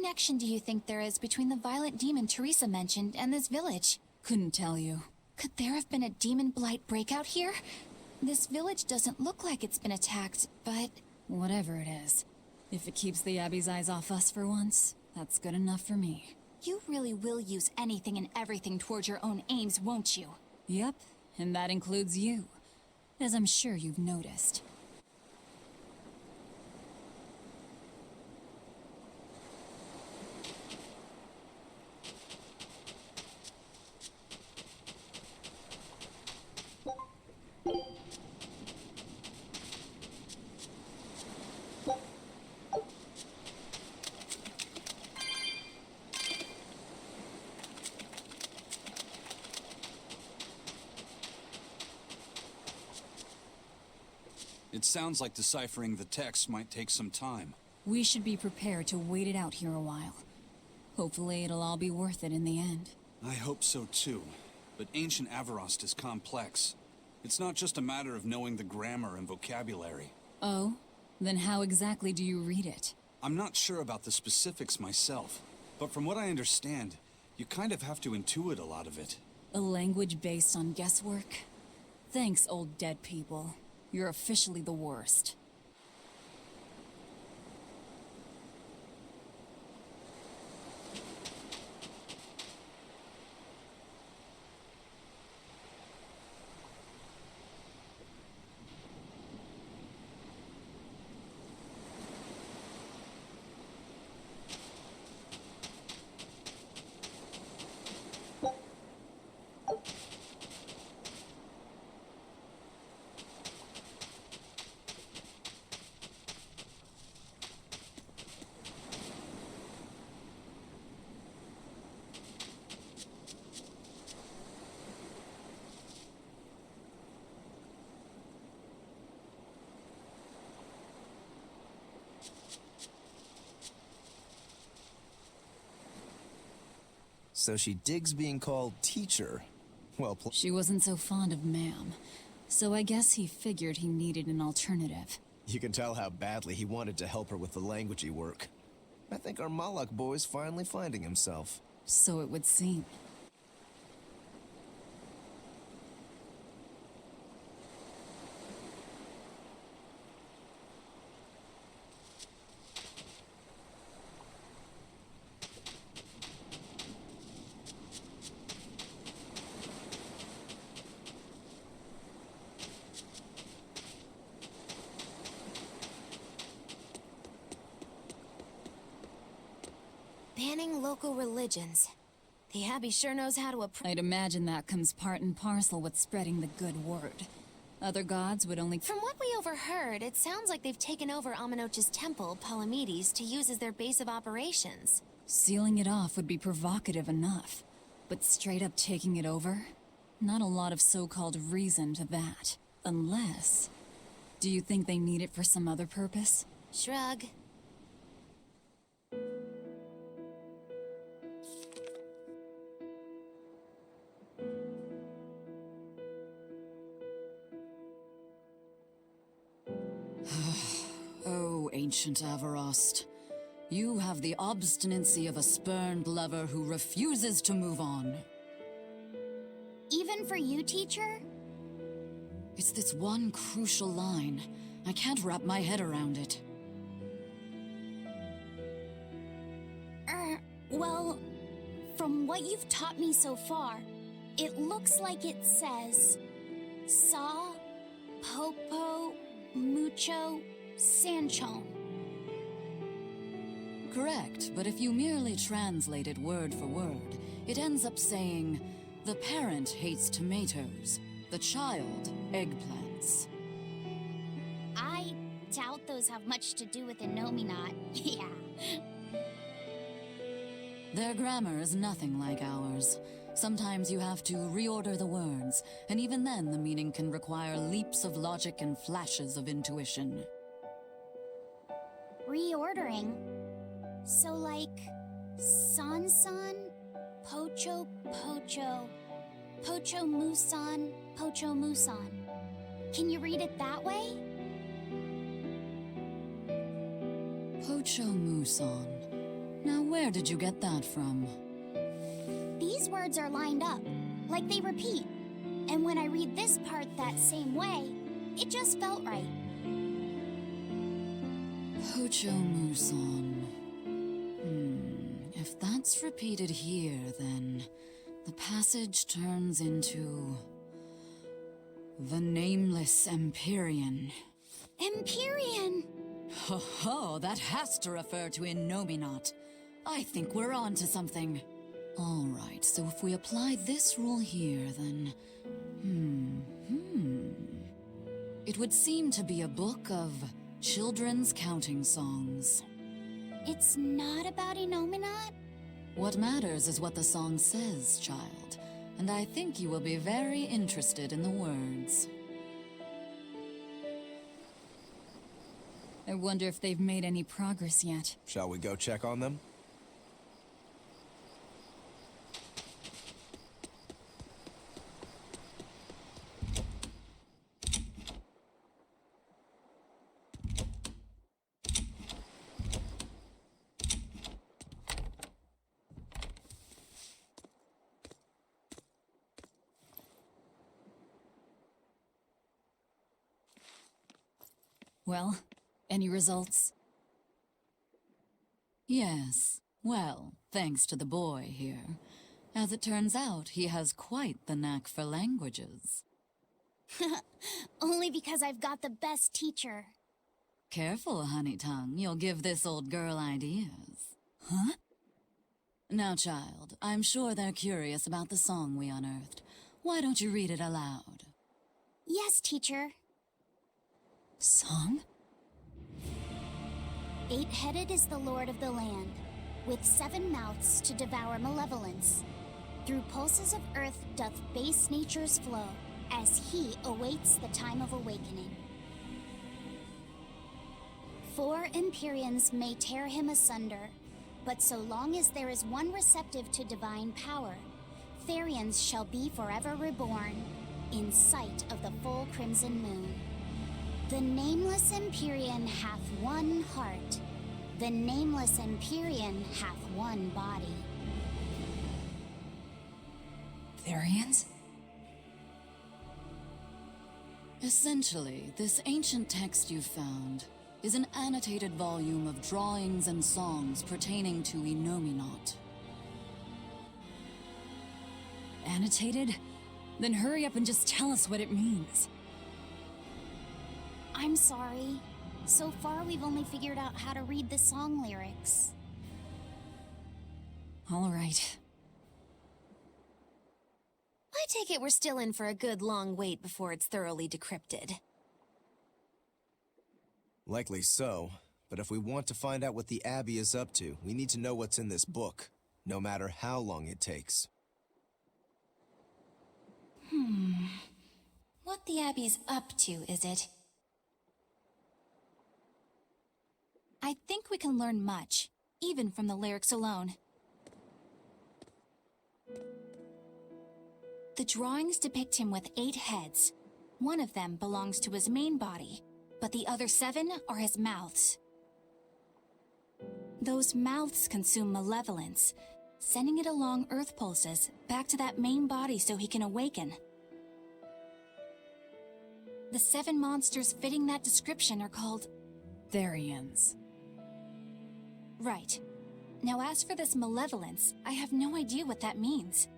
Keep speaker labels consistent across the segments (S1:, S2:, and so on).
S1: connection do you think there is between the violent demon Teresa mentioned and this village?
S2: Couldn't tell you.
S1: Could there have been a demon blight breakout here? This village doesn't look like it's been attacked, but...
S2: Whatever it is. If it keeps the Abbey's eyes off us for once, that's good enough for me.
S1: You really will use anything and everything towards your own aims, won't you?
S2: Yep, and that includes you, as I'm sure you've noticed.
S3: It sounds like deciphering the text might take some time.
S2: We should be prepared to wait it out here a while. Hopefully it'll all be worth it in the end.
S3: I hope so too, but ancient Avarost is complex. It's not just a matter of knowing the grammar and vocabulary.
S2: Oh? Then how exactly do you read it?
S3: I'm not sure about the specifics myself, but from what I understand, you kind of have to intuit a lot of it.
S2: A language based on guesswork? Thanks, old dead people. You're officially the worst.
S4: So she digs being called teacher. Well,
S2: She wasn't so fond of ma'am, so I guess he figured he needed an alternative.
S4: you can tell how badly he wanted to help her with the languagey work. I think our Malak boy's finally finding himself.
S2: So it would seem.
S1: Banning local religions. The Abbey sure knows how to
S2: I'd imagine that comes part and parcel with spreading the good word. Other gods would only—
S1: From what we overheard, it sounds like they've taken over Amenoch's temple, Palamedes, to use as their base of operations.
S2: Sealing it off would be provocative enough. But straight up taking it over? Not a lot of so-called reason to that. Unless... Do you think they need it for some other purpose?
S1: Shrug.
S2: Oh, ancient Avarost. You have the obstinacy of a spurned lover who refuses to move on.
S1: Even for you, teacher?
S2: It's this one crucial line. I can't wrap my head around it.
S5: Well, from what you've taught me so far, it looks like it says... Sa, Popo, Mucho, Sanchon.
S2: Correct, but if you merely translate it word for word, it ends up saying, the parent hates tomatoes, the child eggplants.
S5: I doubt those have much to do with Innominat. Yeah.
S2: Their grammar is nothing like ours. Sometimes you have to reorder the words, and even then the meaning can require leaps of logic and flashes of intuition.
S5: Reordering? So like... San-san, Pocho Pocho, Pocho Musan, Pocho Musan. Can you read it that way?
S2: Pocho Muson. Now where did you get that from?
S5: These words are lined up, like they repeat. And when I read this part that same way, it just felt right.
S2: Hocho Muson. If that's repeated here, then the passage turns into the Nameless Empyrean.
S5: Empyrean!
S2: Ho ho, that has to refer to Innominat. I think we're on to something. Alright, so if we apply this rule here, then... It would seem to be a book of children's counting songs.
S5: It's not about Innominat?
S2: What matters is what the song says, child. And I think you will be very interested in the words. I wonder if they've made any progress yet.
S4: Shall we go check on them?
S2: Well, any results? Yes. Well, thanks to the boy here. As it turns out, he has quite the knack for languages.
S5: Only because I've got the best teacher.
S2: Careful, honey tongue. You'll give this old girl ideas. Huh? Now, child, I'm sure they're curious about the song we unearthed. Why don't you read it aloud?
S5: Yes, teacher.
S2: Song?
S5: 8-headed is the lord of the land, with 7 mouths to devour malevolence. Through pulses of earth doth base nature's flow, as he awaits the time of awakening. 4 Empyreans may tear him asunder, but so long as there is one receptive to divine power, Therians shall be forever reborn, in sight of the full crimson moon. The Nameless Empyrean hath one heart. The Nameless Empyrean hath one body.
S2: Therians? Essentially, this ancient text you found is an annotated volume of drawings and songs pertaining to Innominat. Annotated? Then hurry up and just tell us what it means.
S5: I'm sorry. So far, we've only figured out how to read the song lyrics.
S2: All right.
S1: I take it we're still in for a good long wait before it's thoroughly decrypted.
S4: Likely so, but if we want to find out what the Abbey is up to, we need to know what's in this book, no matter how long it takes.
S1: What the Abbey's up to, is it?
S5: I think we can learn much, even from the lyrics alone. The drawings depict him with 8 heads. One of them belongs to his main body, but the other 7 are his mouths. Those mouths consume malevolence, sending it along earth pulses back to that main body so he can awaken. The 7 monsters fitting that description are called
S2: Therians.
S5: Right. Now as for this malevolence, I have no idea what that means.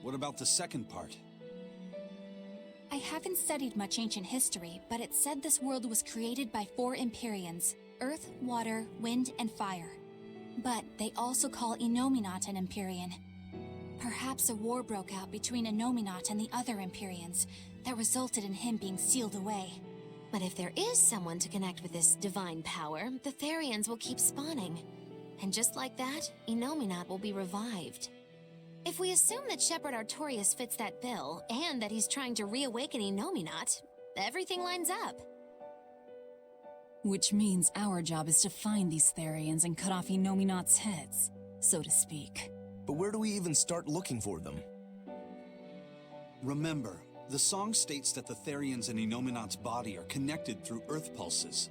S3: What about the second part?
S5: I haven't studied much ancient history, but it said this world was created by 4 Empyreans: earth, water, wind, and fire. But they also call Innominat an Empyrean. Perhaps a war broke out between Innominat and the other Empyreans that resulted in him being sealed away.
S1: But if there is someone to connect with this divine power, the Therians will keep spawning. And just like that, Innominat will be revived. If we assume that Shepherd Artorius fits that bill, and that he's trying to reawaken Innominat, everything lines up.
S2: Which means our job is to find these Therians and cut off Innominat's heads, so to speak.
S4: But where do we even start looking for them?
S3: Remember, the song states that the Therians in Innominat's body are connected through earth pulses.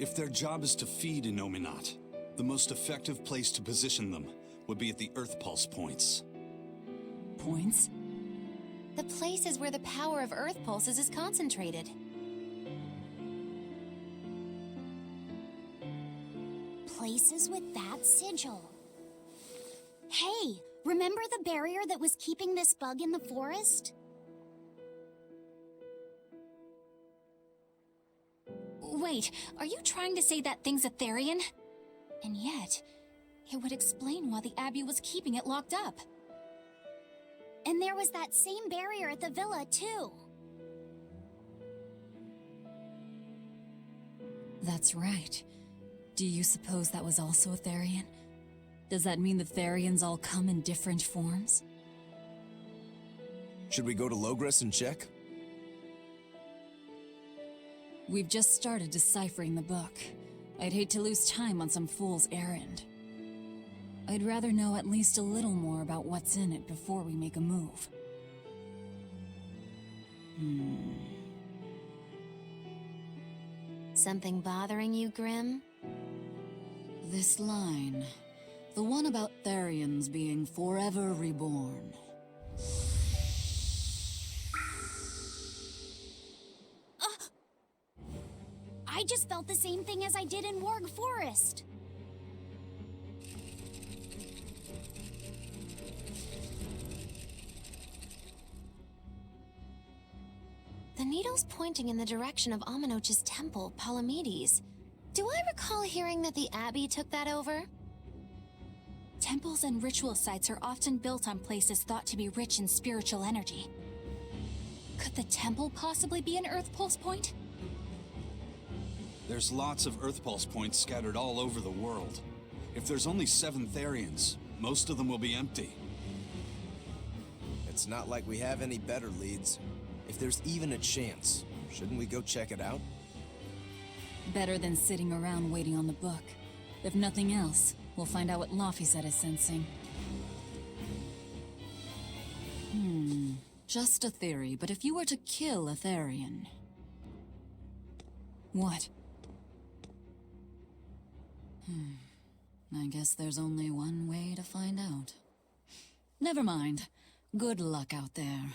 S3: If their job is to feed Innominat, the most effective place to position them would be at the Earth Pulse points.
S2: Points?
S1: The places where the power of Earth pulses is concentrated.
S5: Places with that sigil. Hey, remember the barrier that was keeping this bug in the forest?
S6: Wait, are you trying to say that thing's a Therian? And yet, it would explain why the Abbey was keeping it locked up.
S5: And there was that same barrier at the villa, too.
S2: That's right. Do you suppose that was also a Therian? Does that mean the Therians all come in different forms?
S4: Should we go to Logres and check?
S2: We've just started deciphering the book. I'd hate to lose time on some fool's errand. I'd rather know at least a little more about what's in it before we make a move.
S1: Something bothering you, Grim?
S2: This line. The one about Therians being forever reborn.
S5: I just felt the same thing as I did in Warg Forest.
S1: The needle's pointing in the direction of Aminoch's temple, Palamedes. Do I recall hearing that the Abbey took that over?
S6: Temples and ritual sites are often built on places thought to be rich in spiritual energy. Could the temple possibly be an Earth Pulse point?
S3: There's lots of Earth Pulse points scattered all over the world. If there's only 7 Therians, most of them will be empty.
S4: It's not like we have any better leads. If there's even a chance, shouldn't we go check it out?
S2: Better than sitting around waiting on the book. If nothing else, we'll find out what Laphicet is sensing. Just a theory, but if you were to kill a Therian... What? I guess there's only one way to find out. Never mind. Good luck out there.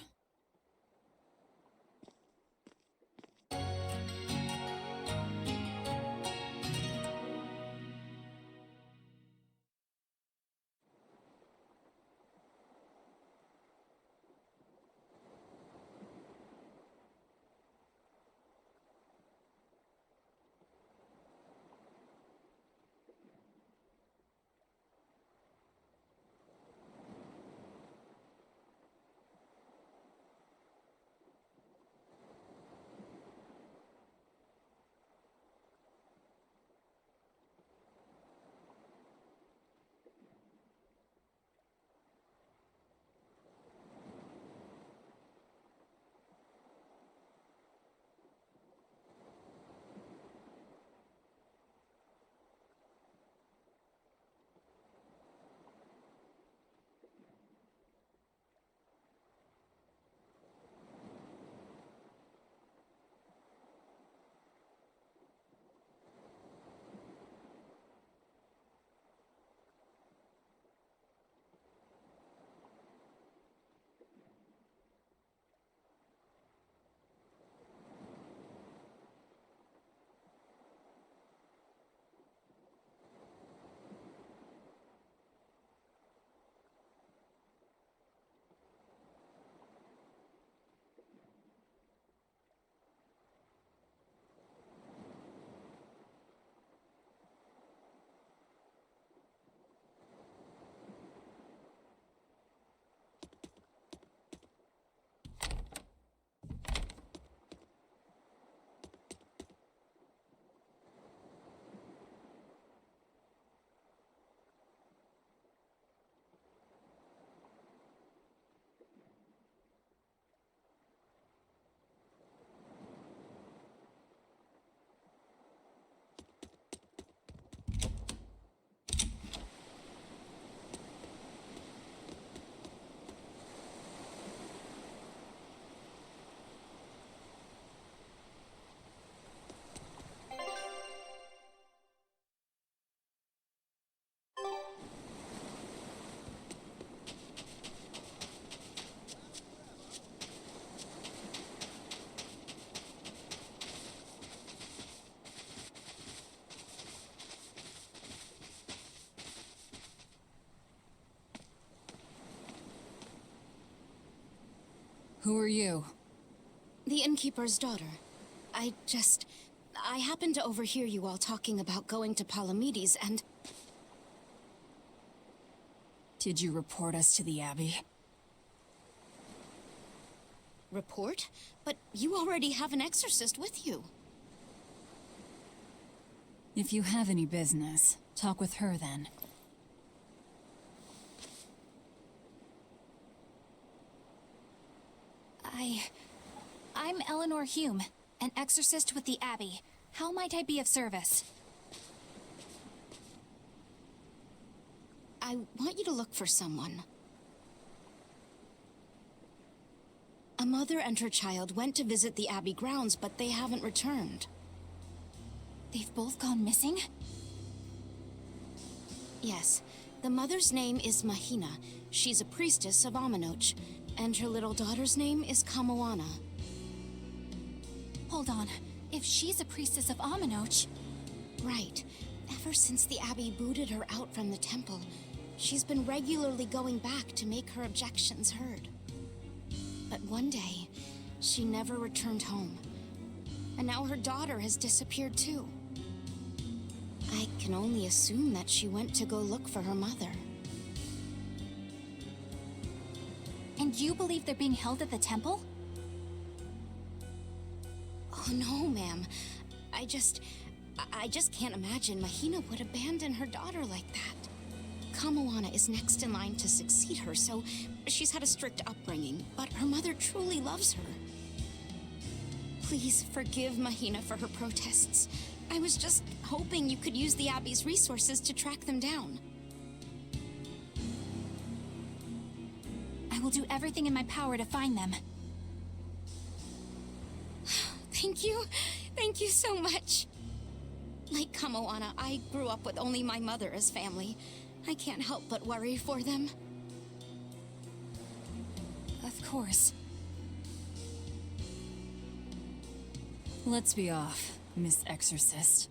S2: Who are you?
S7: The innkeeper's daughter. I happened to overhear you all talking about going to Palamedes, and...
S2: Did you report us to the Abbey?
S7: Report? But you already have an exorcist with you.
S2: If you have any business, talk with her then.
S6: I'm Eleanor Hume, an exorcist with the Abbey. How might I be of service?
S7: I want you to look for someone. A mother and her child went to visit the Abbey grounds, but they haven't returned.
S6: They've both gone missing?
S7: Yes. The mother's name is Mahina. She's a priestess of Aminoch. And her little daughter's name is Kamoana.
S6: Hold on. If she's a priestess of Aminoch...
S7: Right. Ever since the Abbey booted her out from the temple, she's been regularly going back to make her objections heard. But one day, she never returned home. And now her daughter has disappeared too. I can only assume that she went to go look for her mother.
S6: And you believe they're being held at the temple?
S7: Oh no, ma'am. I just can't imagine Mahina would abandon her daughter like that. Kamoana is next in line to succeed her, so she's had a strict upbringing, but her mother truly loves her. Please forgive Mahina for her protests. I was just hoping you could use the Abbey's resources to track them down.
S6: I will do everything in my power to find them.
S7: Thank you. Thank you so much. Like Kamoana, I grew up with only my mother as family. I can't help but worry for them.
S6: Of course.
S2: Let's be off, Miss Exorcist.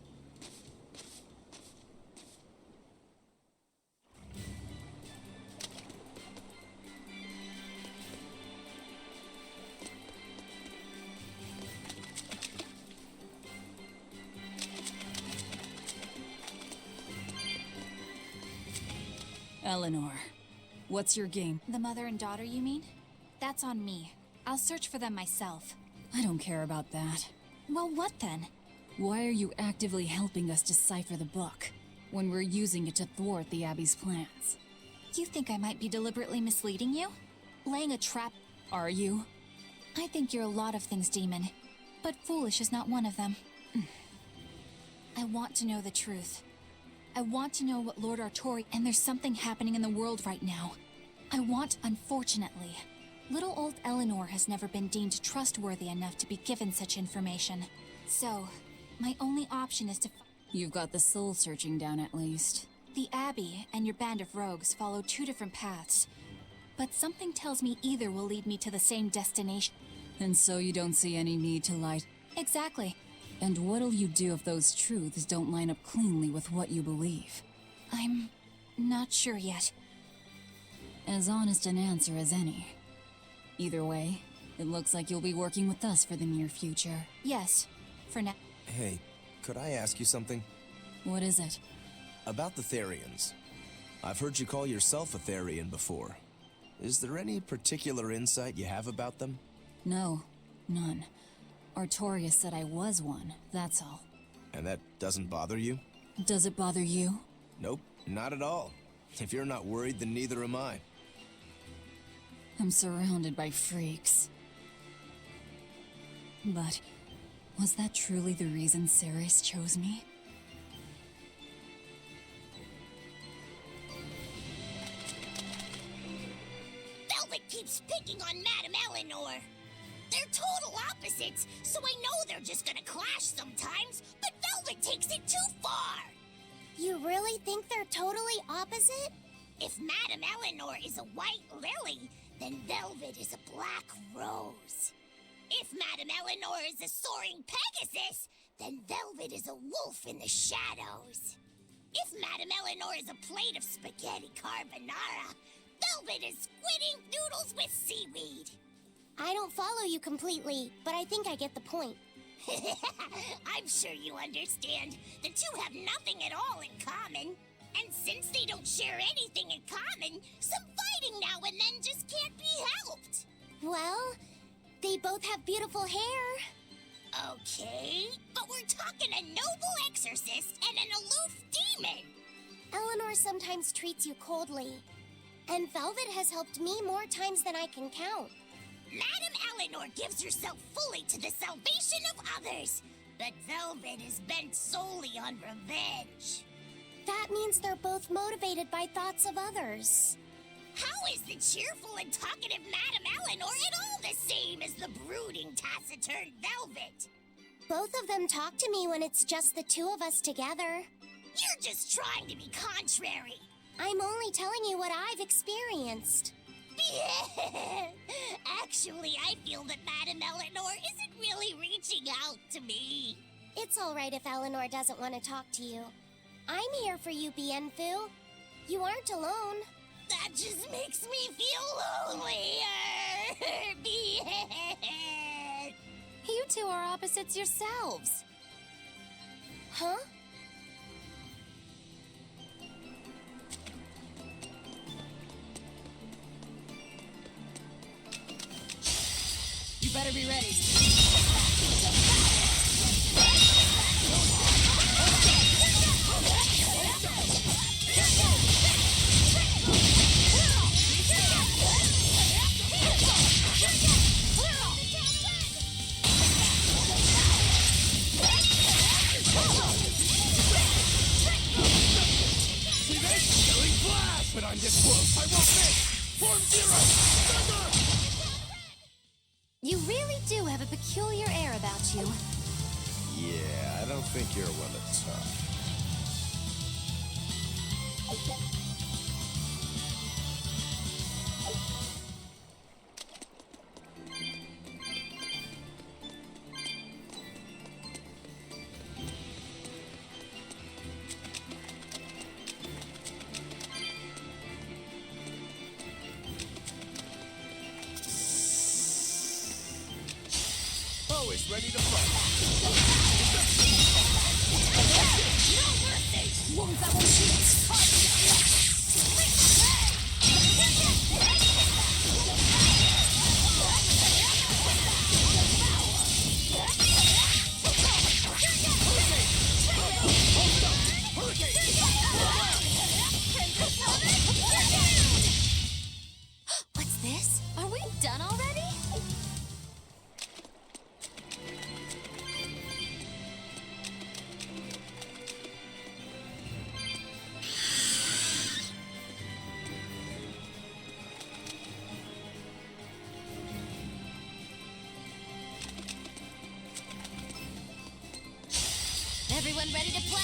S2: Eleanor, what's your game?
S6: The mother and daughter, you mean? That's on me. I'll search for them myself.
S2: I don't care about that.
S6: Well, what then?
S2: Why are you actively helping us decipher the book, when we're using it to thwart the Abbey's plans?
S6: You think I might be deliberately misleading you? Laying a trap?
S2: Are you?
S6: I think you're a lot of things, Demon. But foolish is not one of them. I want to know the truth. I want to know what Lord Artori... And there's something happening in the world right now. Unfortunately, little old Eleanor has never been deemed trustworthy enough to be given such information. So, my only option is to...
S2: You've got the soul searching down at least.
S6: The Abbey and your band of rogues follow two different paths. But something tells me either will lead me to the same destination.
S2: And so you don't see any need to lie.
S6: Exactly.
S2: And what'll you do if those truths don't line up cleanly with what you believe?
S6: I'm not sure yet.
S2: As honest an answer as any. Either way, it looks like you'll be working with us for the near future.
S6: Yes, for now.
S4: Hey, could I ask you something?
S2: What is it?
S4: About the Therians. I've heard you call yourself a Therian before. Is there any particular insight you have about them?
S2: No, none. Artorius said I was one, that's all.
S4: And that doesn't bother you?
S2: Does it bother you?
S4: Nope, not at all. If you're not worried, then neither am I.
S2: I'm surrounded by freaks. But was that truly the reason Ceres chose me?
S8: Velvet keeps picking on Madame Eleanor. They're total opposites, so I know they're just gonna clash sometimes, but Velvet takes it too far.
S5: You really think they're totally opposite?
S8: If Madame Eleanor is a white lily, then Velvet is a black rose. If Madame Eleanor is a soaring Pegasus, then Velvet is a wolf in the shadows. If Madame Eleanor is a plate of spaghetti carbonara, Velvet is squid ink noodles with seaweed.
S5: I don't follow you completely, but I think I get the point.
S8: I'm sure you understand. The two have nothing at all in common. And since they don't share anything in common, some fighting now and then just can't be helped.
S5: Well, they both have beautiful hair.
S8: Okay, but we're talking a noble exorcist and an aloof demon.
S5: Eleanor sometimes treats you coldly. And Velvet has helped me more times than I can count.
S8: Madame Eleanor gives herself fully to the salvation of others, but Velvet is bent solely on revenge.
S5: That means they're both motivated by thoughts of others.
S8: How is the cheerful and talkative Madame Eleanor at all the same as the brooding, taciturn Velvet?
S5: Both of them talk to me when it's just the two of us together.
S8: You're just trying to be contrary.
S5: I'm only telling you what I've experienced.
S8: Actually, I feel that Madame Eleanor isn't really reaching out to me.
S5: It's all right if Eleanor doesn't want to talk to you. I'm here for you, Bienfu. You aren't alone.
S8: That just makes me feel lonelier.
S1: You two are opposites yourselves.
S5: Huh?
S2: You better be ready.
S9: But I'm this close. I won't miss. Form zero. Thunder!
S1: You really do have a peculiar air about you.
S4: Yeah, I don't think you're one of tough.
S9: Always ready to fight.
S2: Wounds that won't shoot.
S1: What's this? Are we done already? Everyone ready to play?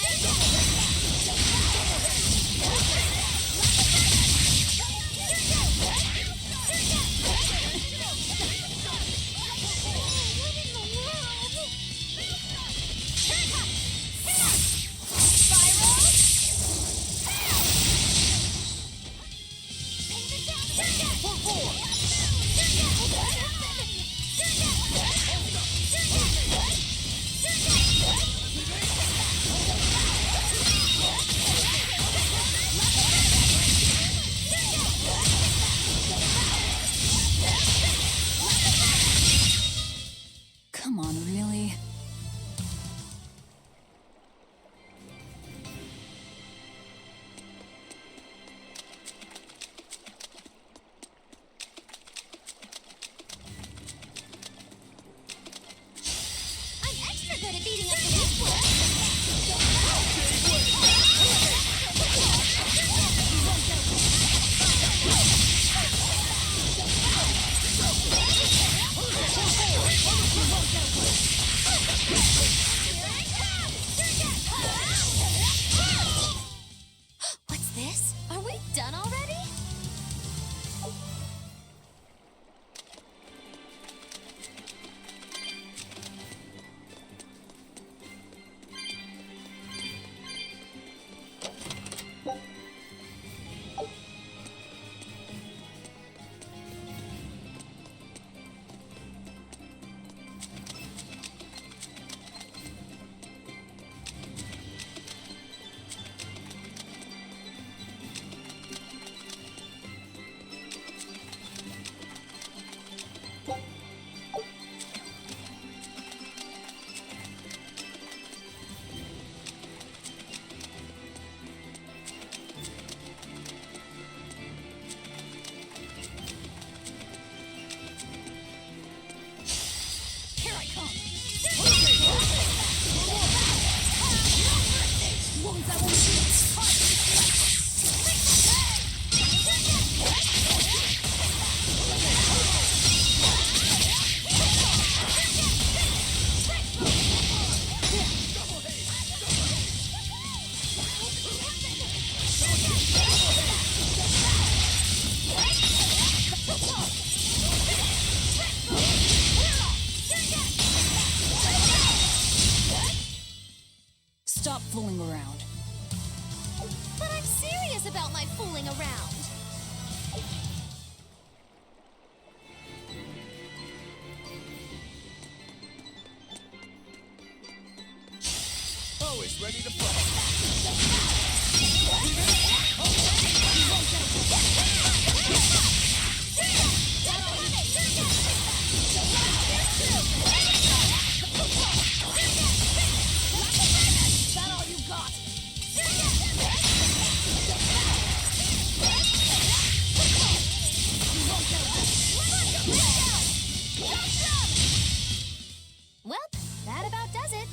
S6: Here I come!
S2: Stop fooling around.
S1: But I'm serious about my fooling around.
S9: Always ready to fight.
S6: Is that all you got?
S1: Well, that about does it.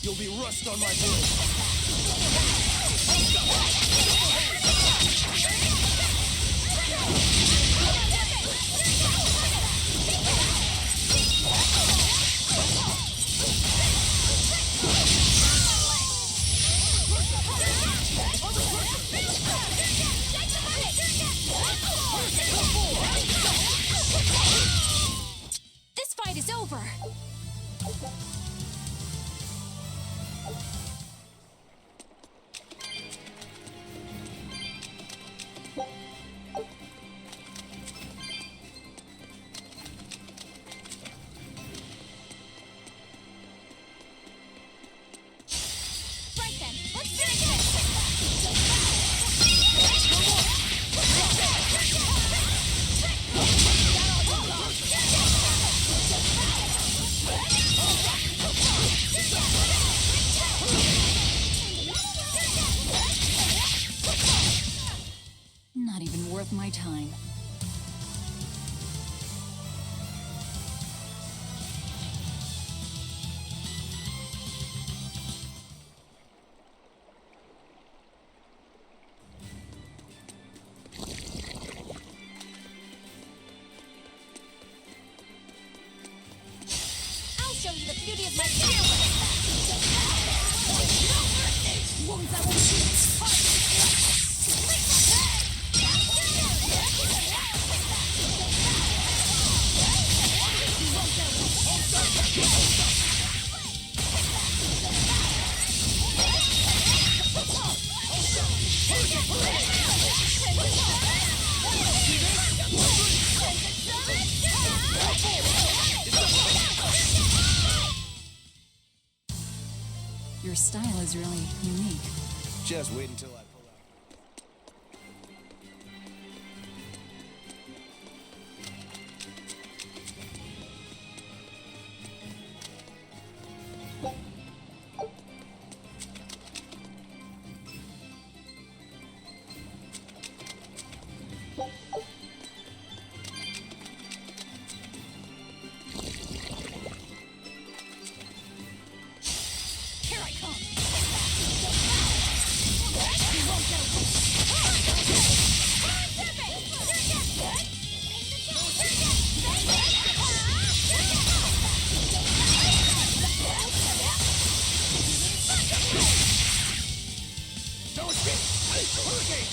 S9: You'll be rust on my blade.
S6: This fight is over! Right then, let's finish
S2: Not even worth my time.
S6: I'll show you the beauty of my power! Wounds I won't
S2: Your style is really unique.
S4: Just wait until I pull out.
S6: Here I come!
S9: No escape! Hurricane!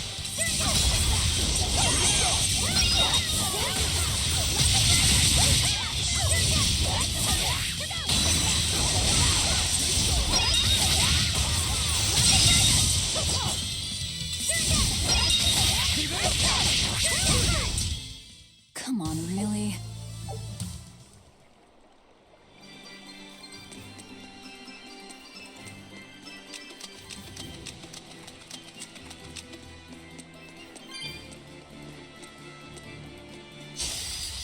S2: Come on, really?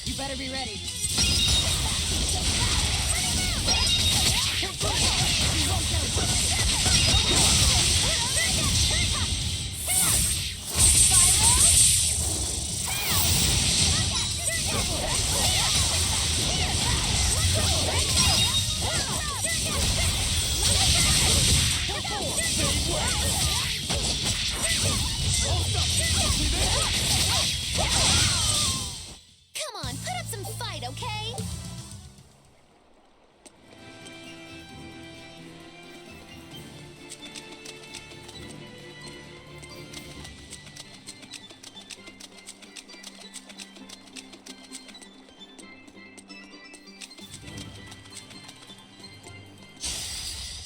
S6: You better be ready.
S1: Come on, put up some fight, okay?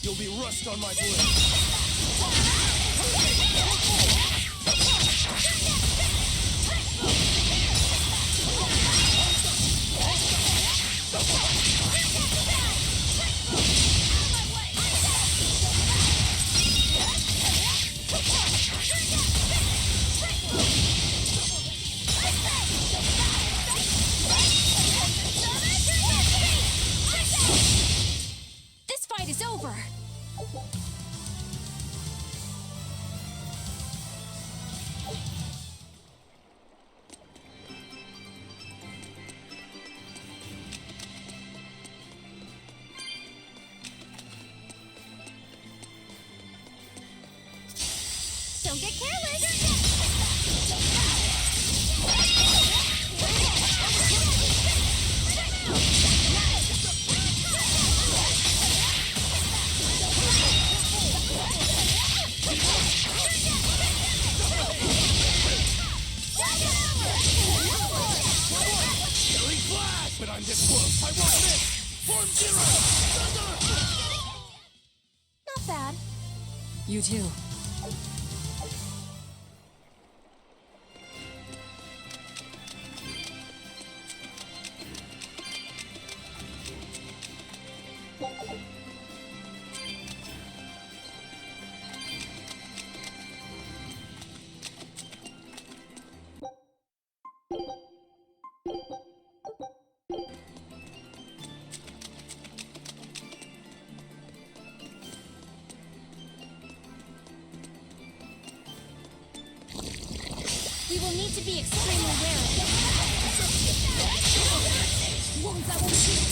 S9: You'll be rust on my blade.
S6: This fight is over.
S1: Don't get careless!
S9: Killing flash! But I'm this close, I won't miss! Form zero! Thunder!
S6: Not bad.
S2: You too.
S6: We will need to be extremely wary. Wounds that will shoot.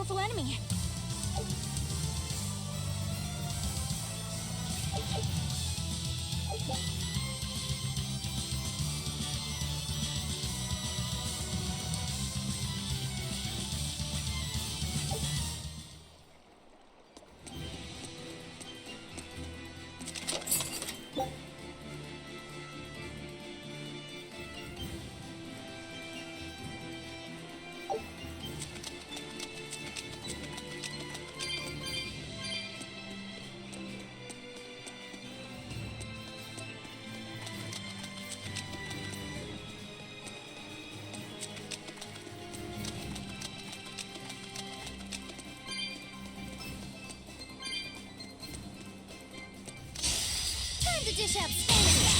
S5: powerful enemy.
S1: Time to dish out Spanish.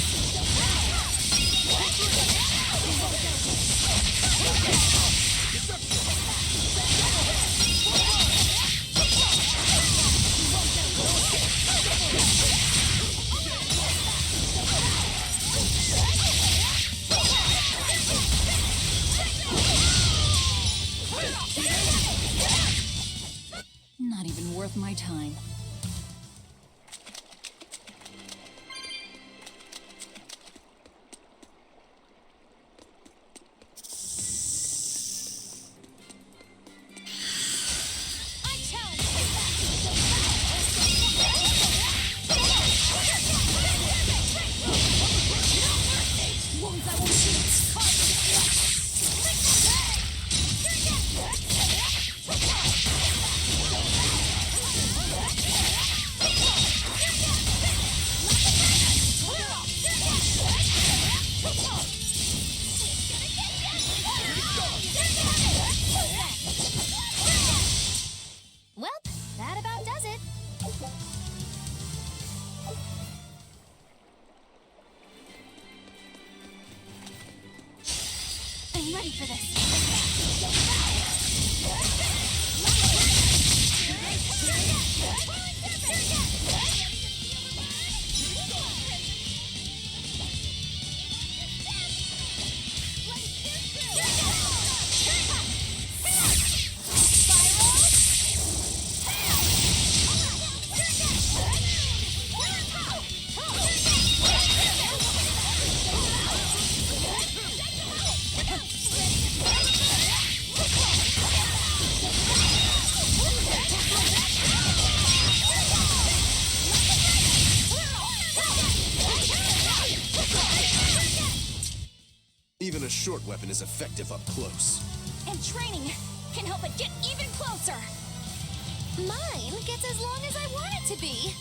S2: Not even worth my time.
S1: Well, that about does it.
S5: I'm ready for this.
S4: Even a short weapon is effective up close.
S5: And training can help it get even closer.
S1: Mine gets as long as I want it to be.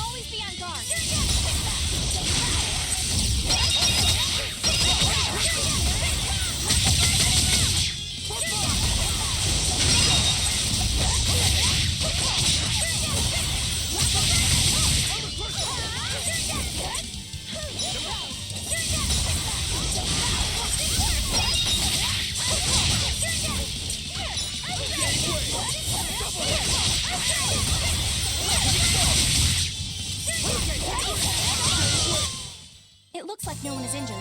S5: Always be on guard. It looks like no one is injured.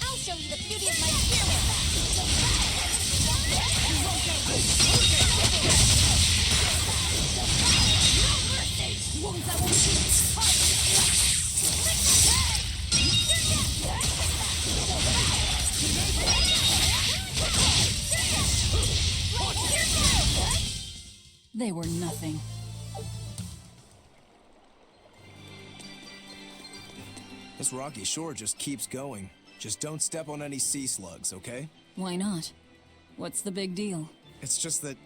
S1: I'll show you the beauty of my spirit.
S2: They were nothing.
S4: This rocky shore just keeps going. Just don't step on any sea slugs, okay?
S2: Why not? What's the big deal?
S4: It's just that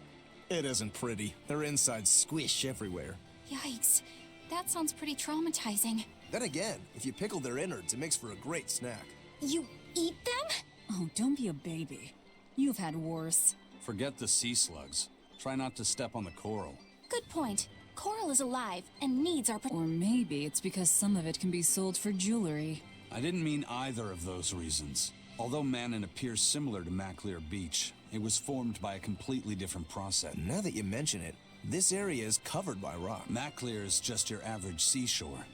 S4: it isn't pretty. Their insides squish everywhere.
S5: Yikes.
S6: That sounds pretty traumatizing.
S4: Then again, if you pickle their innards, it makes for a great snack.
S5: You eat them?
S2: Oh, don't be a baby. You've had worse.
S3: Forget the sea slugs. Try not to step on the coral.
S6: Good point. Coral is alive and needs our...
S2: Or maybe it's because some of it can be sold for jewelry.
S3: I didn't mean either of those reasons. Although Manon appears similar to Maclear Beach, it was formed by a completely different process.
S4: Now that you mention it, this area is covered by rock.
S3: Maclear is just your average seashore.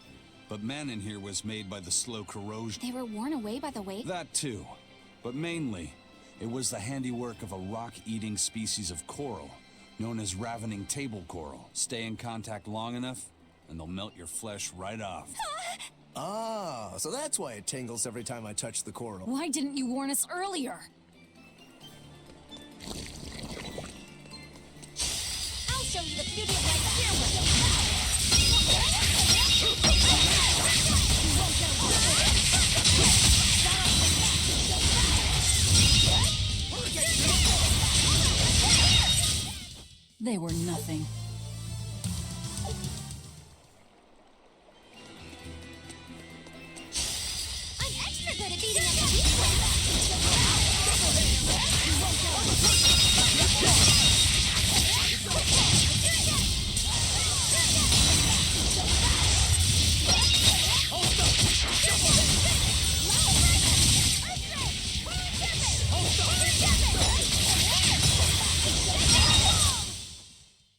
S3: But Manon here was made by the slow corrosion.
S6: They were worn away by the wave?
S3: That too. But mainly, it was the handiwork of a rock-eating species of coral, known as ravening table coral. Stay in contact long enough, and they'll melt your flesh right off.
S4: Ah, so that's why it tingles every time I touch the coral.
S2: Why didn't you warn us earlier?
S8: I'll show you the beauty of my stairway.
S2: They were nothing.
S8: I'm extra good at beating up the people.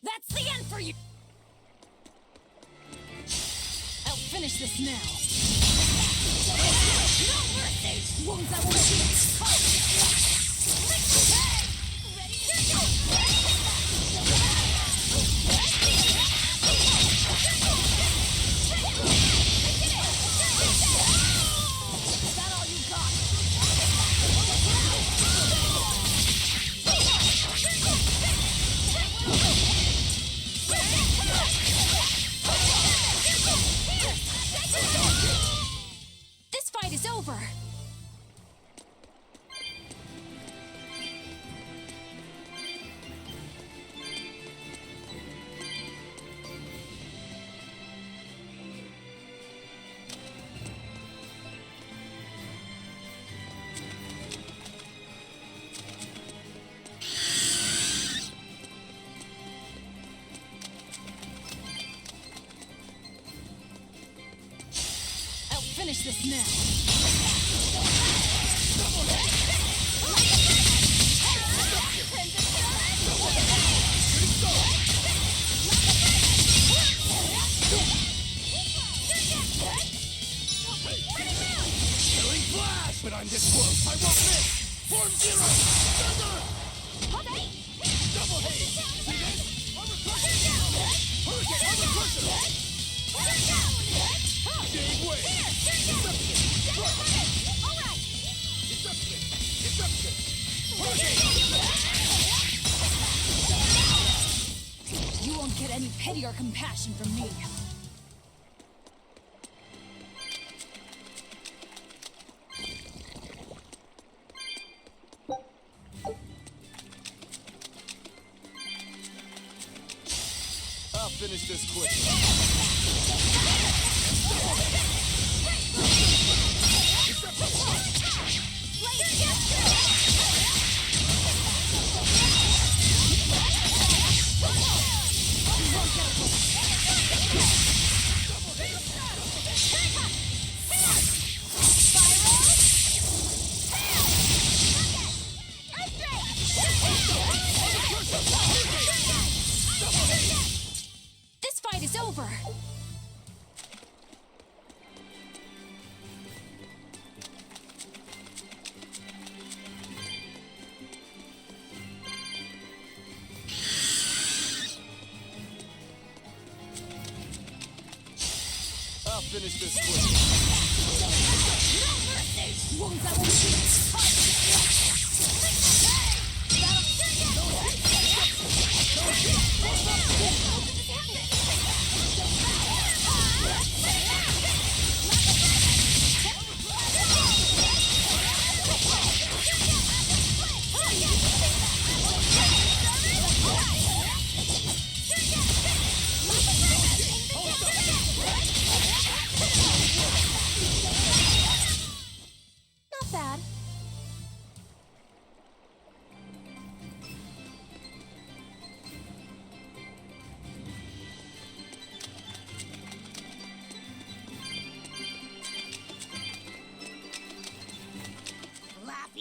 S2: That's the end for you! I'll finish this now.
S8: No mercy!
S2: Wounds that will shoot!
S8: Is that all you got?
S6: This fight is over!
S2: I'll finish this now.
S9: Killing flash! But I'm this close, I won't miss! Form zero! Thunder! Double haze! See this? Armor crusher! Hurricane armor crusher! Gave way! Deception! Deception! Hurricane!
S2: You won't get any pity or compassion from me.
S4: I'll finish this quick.
S6: This fight is over!
S4: I'll finish this quick.
S2: Wounds that will shoot!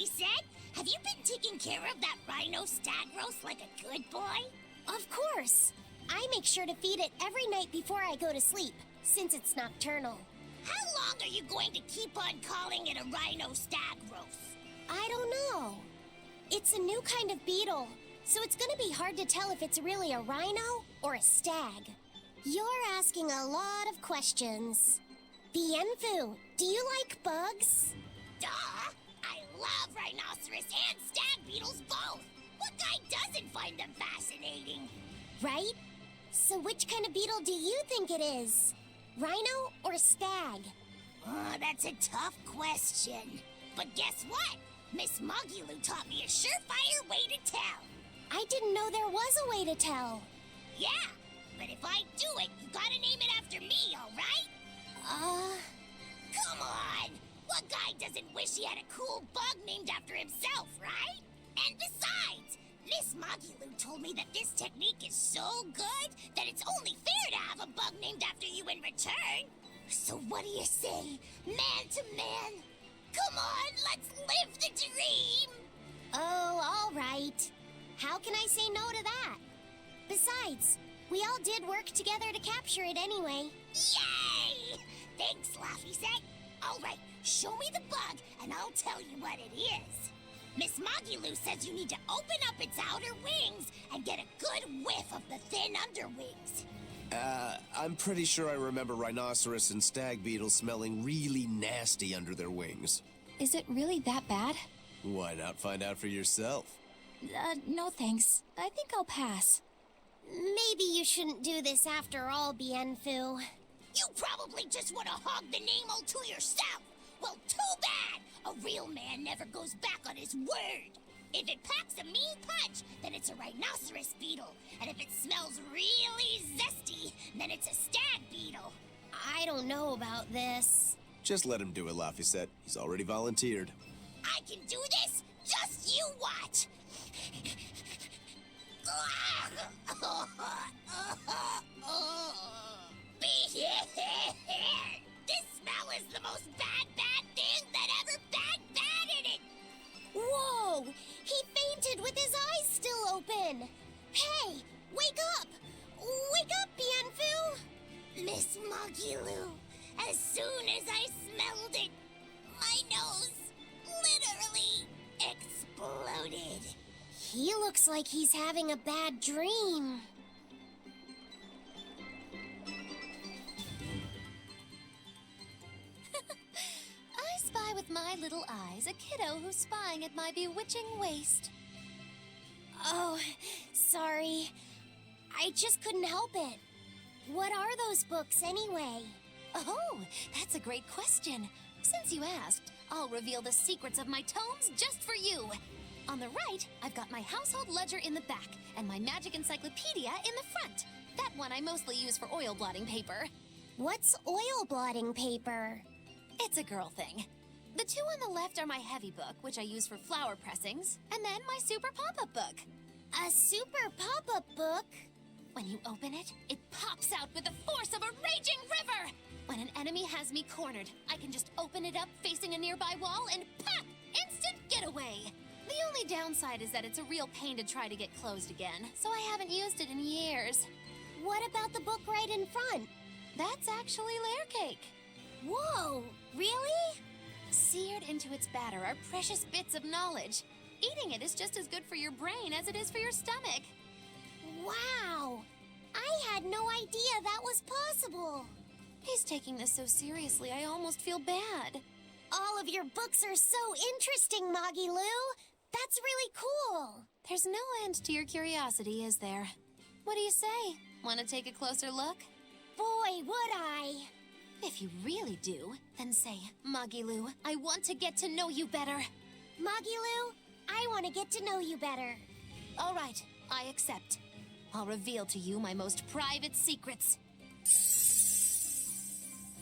S8: Laphicet? Have you been taking care of that rhino stag roast like a good boy?
S5: Of course. I make sure to feed it every night before I go to sleep, since it's nocturnal.
S8: How long are you going to keep on calling it a rhino stag roast?
S5: I don't know. It's a new kind of beetle, so it's gonna be hard to tell if it's really a rhino or a stag. You're asking a lot of questions. Bienfu, do you like bugs?
S8: Duh! I love rhinoceros and stag beetles both! What guy doesn't find them fascinating?
S5: Right? So which kind of beetle do you think it is? Rhino or stag?
S8: Oh, that's a tough question. But guess what? Miss Mogulu taught me a surefire way to tell.
S5: I didn't know there was a way to tell.
S8: Yeah, but if I do it, you gotta name it after me, alright? Come on! What guy doesn't wish he had a cool bug named after himself, right? And besides, Miss Mogulu told me that this technique is so good that it's only fair to have a bug named after you in return. So what do you say, man to man? Come on, let's live the dream!
S5: Oh, all right. How can I say no to that? Besides, we all did work together to capture it anyway.
S8: Yay! Thanks, Laphicet. All right, show me the bug, and I'll tell you what it is. Miss Mogulu says you need to open up its outer wings and get a good whiff of the thin underwings.
S4: I'm pretty sure I remember rhinoceros and stag beetles smelling really nasty under their wings.
S6: Is it really that bad?
S4: Why not find out for yourself?
S6: No thanks. I think I'll pass.
S5: Maybe you shouldn't do this after all, Bienfu.
S8: You probably just want to hog the name all to yourself. Well, too bad! A real man never goes back on his word. If it packs a mean punch, then it's a rhinoceros beetle. And if it smells really zesty, then it's a stag beetle.
S5: I don't know about this.
S4: Just let him do it, Laphicet. He's already volunteered.
S8: I can do this? Just you watch! This smell is the most bad thing that ever bad in it!
S5: Whoa! He fainted with his eyes still open! Hey! Wake up! Wake up, Bienfu!
S8: Miss Mogulu, as soon as I smelled it, my nose literally exploded.
S5: He looks like he's having a bad dream.
S1: I spy with my little eyes a kiddo who's spying at my bewitching waist.
S5: Oh, sorry. I just couldn't help it. What are those books anyway?
S1: Oh, that's a great question. Since you asked, I'll reveal the secrets of my tomes just for you. On the right, I've got my household ledger in the back and my magic encyclopedia in the front. That one I mostly use for oil blotting paper.
S5: What's oil blotting paper?
S1: It's a girl thing. The two on the left are my heavy book, which I use for flower pressings, and then my super pop-up book.
S5: A super pop-up book?
S1: When you open it, it pops out with the force of a raging river! When an enemy has me cornered, I can just open it up facing a nearby wall and pop! Instant getaway! The only downside is that it's a real pain to try to get closed again, so I haven't used it in years.
S5: What about the book right in front?
S1: That's actually layer cake.
S5: Whoa, really?
S1: Seared into its batter are precious bits of knowledge. Eating it is just as good for your brain as it is for your stomach.
S5: Wow! I had no idea that was possible.
S1: He's taking this so seriously, I almost feel bad.
S5: All of your books are so interesting, Moggy-Loo. That's really cool.
S1: There's no end to your curiosity, is there? What do you say? Want to take a closer look?
S5: Boy, would I.
S1: If you really do, then say, Moggy-Loo, I want to get to know you better.
S5: Moggy-Loo, I want to get to know you better.
S1: All right, I accept. I'll reveal to you my most private secrets.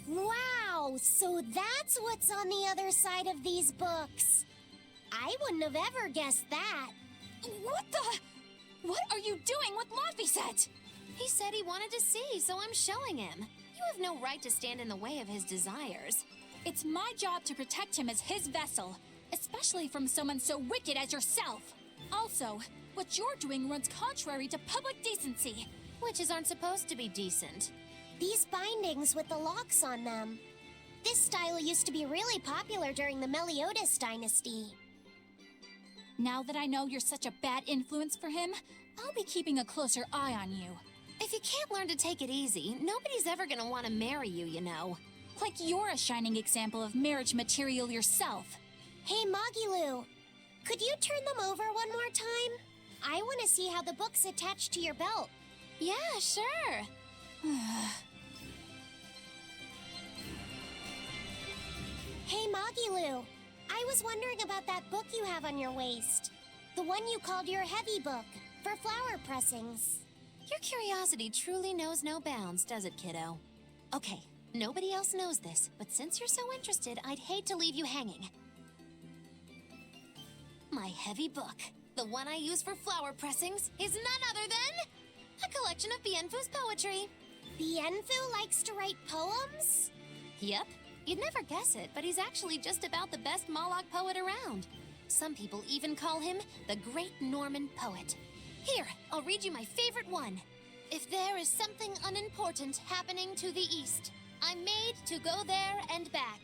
S5: Wow, so that's what's on the other side of these books. I wouldn't have ever guessed that.
S6: What are you doing with Laphicet?
S1: He said he wanted to see, so I'm showing him. You have no right to stand in the way of his desires.
S6: It's my job to protect him as his vessel. especially from someone so wicked as yourself. Also, what you're doing runs contrary to public decency.
S1: Witches aren't supposed to be decent.
S5: These bindings with the locks on them. This style used to be really popular during the Meliodas dynasty.
S6: Now that I know you're such a bad influence for him, I'll be keeping a closer eye on you.
S1: If you can't learn to take it easy, nobody's ever gonna want to marry you, you know.
S6: Like you're a shining example of marriage material yourself.
S5: Hey, Magilu, could you turn them over one more time? I want to see how the book's attached to your belt.
S1: Yeah, sure.
S5: Hey, Magilu, I was wondering about that book you have on your waist. The one you called your heavy book, for flower pressings.
S1: Your curiosity truly knows no bounds, does it, kiddo? Okay, nobody else knows this, but since you're so interested, I'd hate to leave you hanging. My heavy book, the one I use for flower pressings, is none other than a collection of Bienfu's poetry.
S5: Bienfu likes to write poems?
S1: Yep. You'd never guess it, but he's actually just about the best Moloch poet around. Some people even call him the Great Norman Poet. Here, I'll read you my favorite one. If there is something unimportant happening to the east, I'm made to go there and back.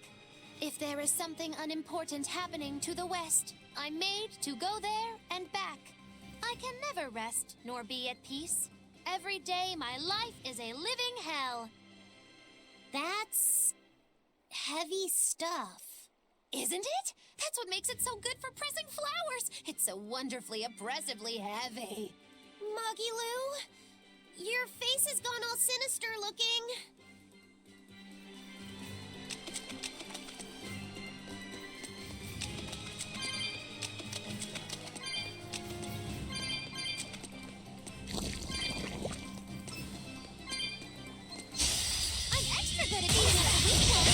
S1: If there is something unimportant happening to the west, I'm made to go there and back. I can never rest nor be at peace. Every day my life is a living hell.
S5: That's heavy stuff.
S1: Isn't it? That's what makes it so good for pressing flowers. It's so wonderfully, oppressively heavy.
S5: Magilu, your face has gone all sinister looking.
S1: I'm extra good at beating up the weak ones.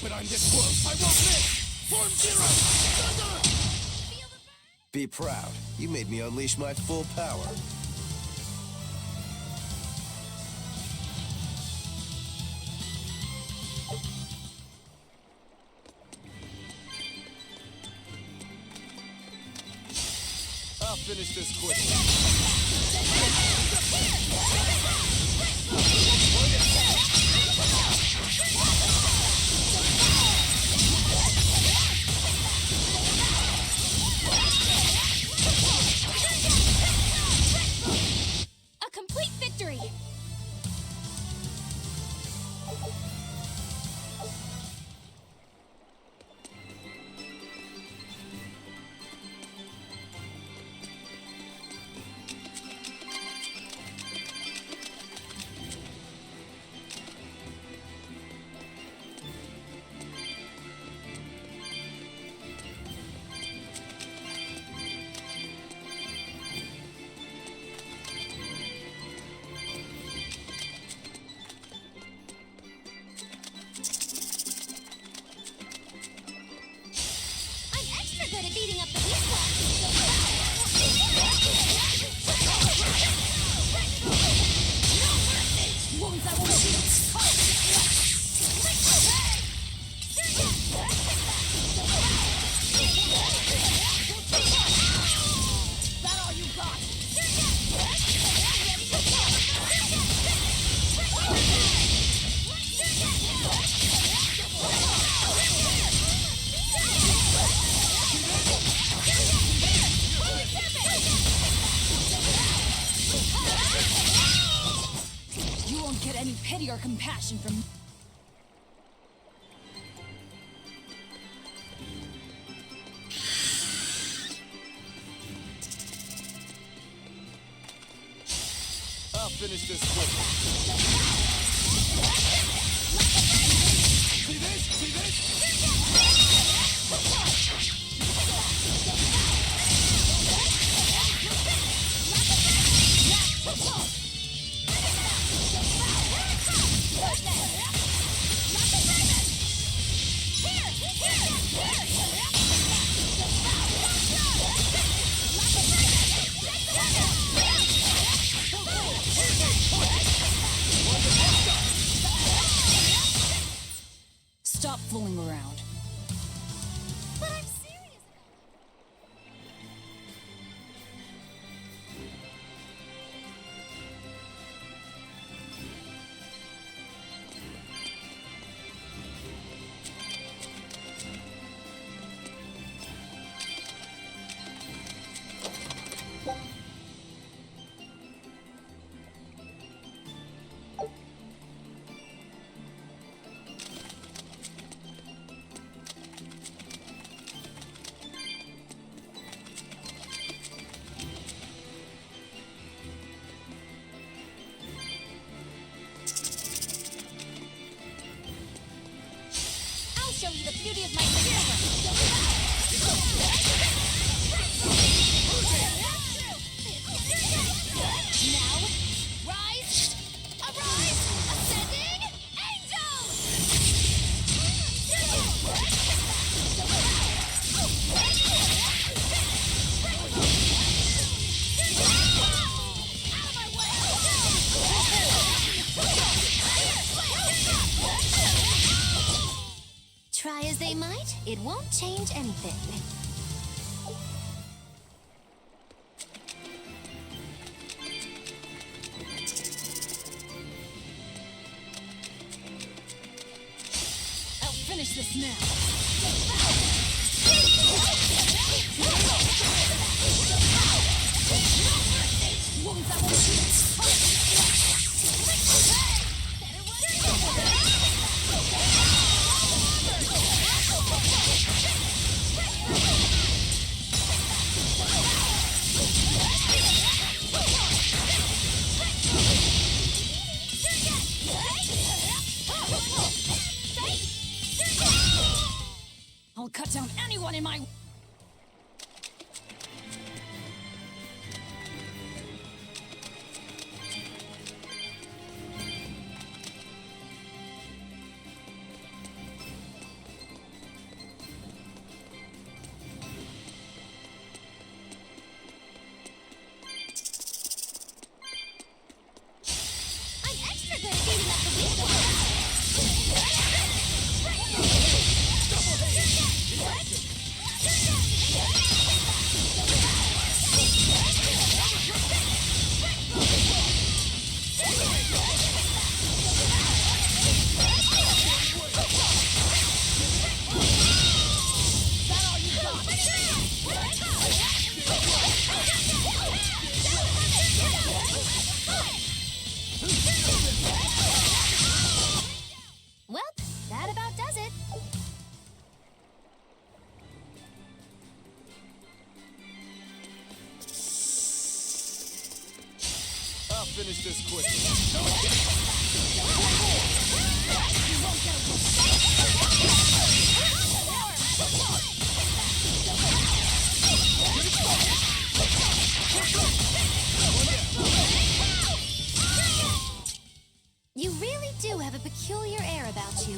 S9: But I'm this close, I won't miss! Form zero! Thunder!
S4: Be proud. You made me unleash my full power. I'll finish this quickly.
S6: A complete victory!
S1: I'm extra good at beating up the weak ones.
S6: Wounds I won't heal! That all you got? You won't get any pity or compassion from me.
S4: I'll finish this quickly.
S9: See this? See this?
S6: see the beauty of my power. Now, rise, arise, ascending
S1: Try as they might, it won't change anything.
S2: I'll finish this now. I'll cut down anyone in my...
S5: I'm extra good at beating up the weak ones.
S1: Well, that about does it.
S9: I'll finish this quickly.
S1: You really do have a peculiar air about you.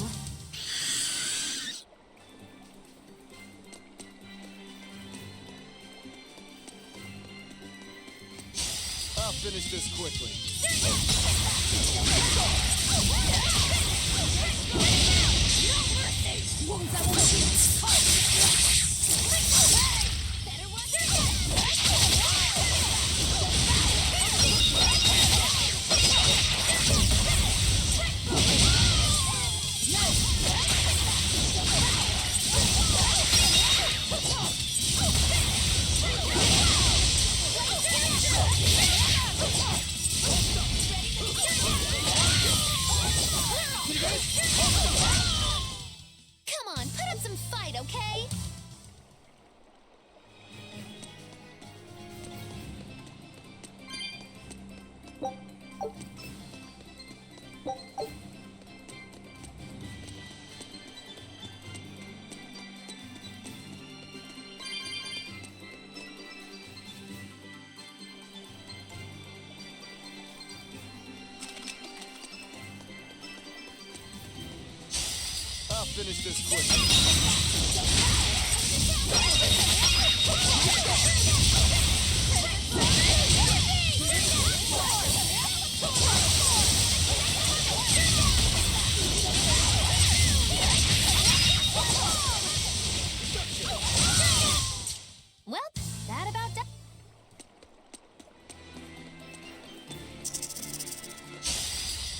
S9: I'll finish this quickly.
S1: Come on, put up some fight, okay?
S9: I'll finish this quickly.
S1: Well, that about does.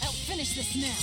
S2: I'll finish this now.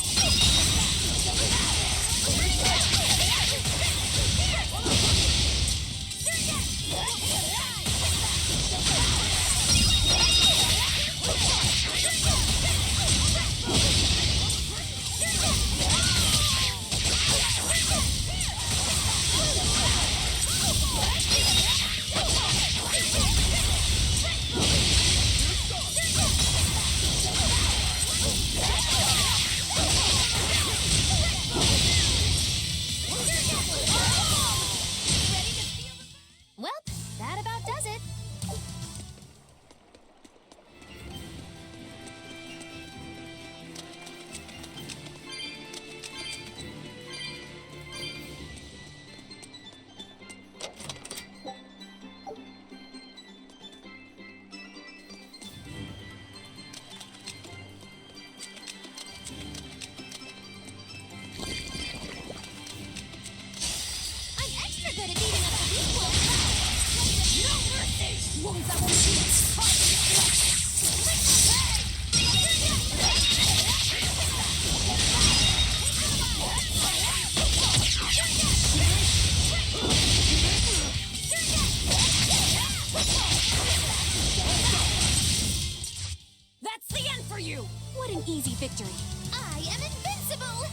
S6: What an easy victory.
S5: I am invincible!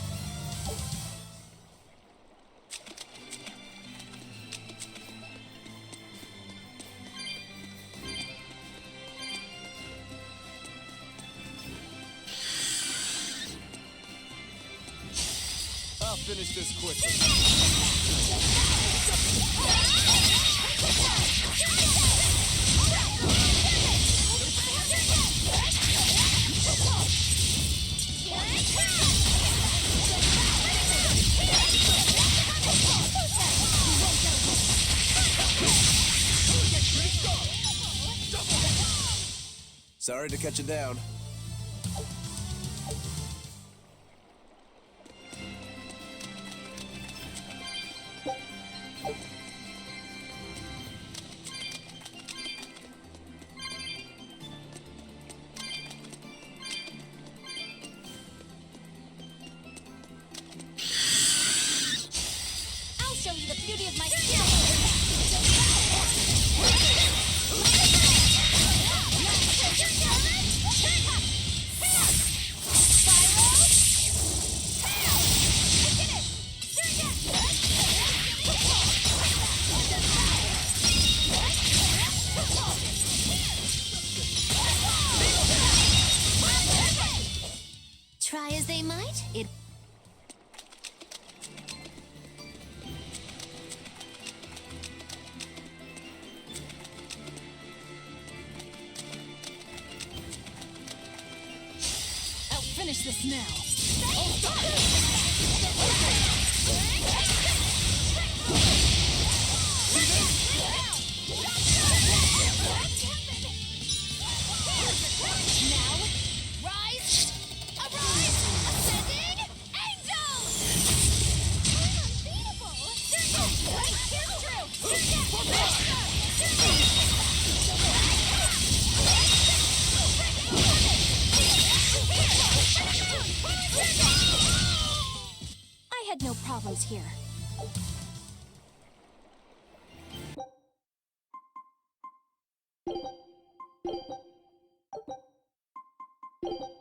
S9: I'll finish this quickly.
S4: Sorry to cut you down.
S6: I'll show you the beauty of my skill.
S1: Try as they might, it...
S2: I'll finish this now.
S6: I had no problems here.
S5: You